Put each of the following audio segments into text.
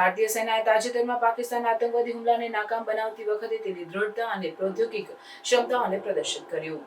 ભારતીય સેનાએ તાજેતરમાં પાકિસ્તાનના આતંકવાદી હુમલાને નાકામ બનાવતી વખતે તેની દૃઢતા અને પ્રૌદ્યોગિક ક્ષમતાઓને પ્રદર્શિત કર્યું.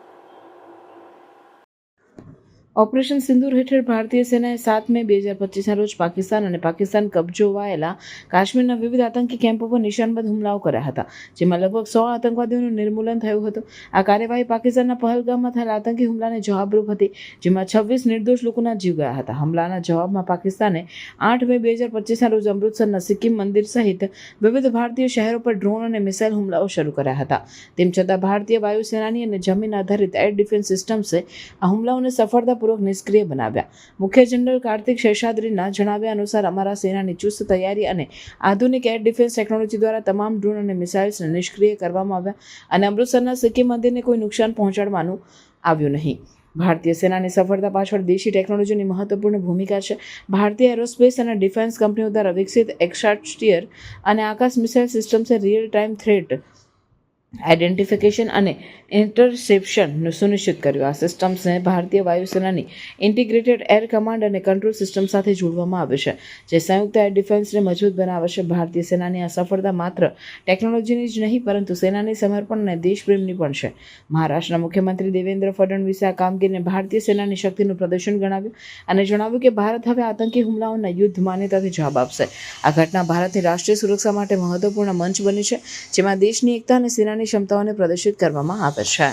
ઓપરેશન સિંદૂર હેઠળ ભારતીય સેનાએ 7 મે 2025ના રોજ પાકિસ્તાન અને પાકિસ્તાન કબજોવાયેલા કાશ્મીરના વિવિધ આતંકી કેમ્પો પર નિશાનબદ્ધ હુમલાઓ કર્યા હતા, જેમાં લગભગ 100 આતંકવાદીઓનું નિર્મૂલન થયું હતું. આ કાર્યવાહી પાકિસ્તાનના પહલગામમાં થયેલા આતંકી હુમલાને જવાબરૂપ હતી, જેમાં 26 નિર્દોષ લોકોના જીવ ગયા હતા. હુમલાના જવાબમાં પાકિસ્તાને 8 મે 2025ના રોજ અમૃતસરના સિક્કિમ મંદિર સહિત વિવિધ ભારતીય શહેરો પર ડ્રોન અને મિસાઇલ હુમલાઓ શરૂ કર્યા હતા. તેમ છતાં ભારતીય વાયુસેનાની અને જમીન આધારિત એર ડિફેન્સ સિસ્ટમ્સે આ હુમલાઓને સફળતા નિષ્ક્રિય બનાવ્યા. મુખ્ય જનરલ કાર્તિક શેષાદ્રીના જણાવ્યા અનુસાર અમારા સેનાની ચુસ્ત તૈયારી અને આધુનિક એર ડિફેન્સ ટેકનોલોજી દ્વારા તમામ ડ્રોન અને મિસાઇલ્સને નિષ્ક્રિય કરવામાં આવ્યા અને અમૃતસરના સિક્કિમ મંદિરને કોઈ નુકસાન પહોંચાડવાનું આવ્યું નહીં. ભારતીય સેનાની સફળતા પાછળ દેશી ટેકનોલોજીની મહત્વપૂર્ણ ભૂમિકા છે. ભારતીય એરોસ્પેસ અને ડિફેન્સ કંપનીઓ દ્વારા વિકસિત એક્સાસ્ટિયર અને આકાશ મિસાઇલ સિસ્ટમ્સે રિયલ ટાઈમ થ્રેટ આઇડેન્ટિફિકેશન અને ઇન્ટરસેપ્શનનું સુનિશ્ચિત કર્યું. આ સિસ્ટમ્સને ભારતીય વાયુસેનાની ઇન્ટિગ્રેટેડ એર કમાન્ડ અને કંટ્રોલ સિસ્ટમ સાથે જોડવામાં આવે છે, જે સંયુક્ત એર ડિફેન્સને મજબૂત બનાવે છે. ભારતીય સેનાની આ સફળતા માત્ર ટેકનોલોજીની જ નહીં, પરંતુ સેનાની સમર્પણ અને દેશપ્રેમની પણ છે. મહારાષ્ટ્રના મુખ્યમંત્રી દેવેન્દ્ર ફડણવીસે આ કામગીરીને ભારતીય સેનાની શક્તિનું પ્રદર્શન ગણાવ્યું અને જણાવ્યું કે ભારત હવે આતંકી હુમલાઓના યુદ્ધ માન્યતાથી જવાબ આપશે. આ ઘટના ભારતની રાષ્ટ્રીય સુરક્ષા માટે મહત્વપૂર્ણ મંચ બની છે, જેમાં દેશની એકતા અને સેનાની ક્ષમતાઓને પ્રદર્શિત કરવામાં આવે છે.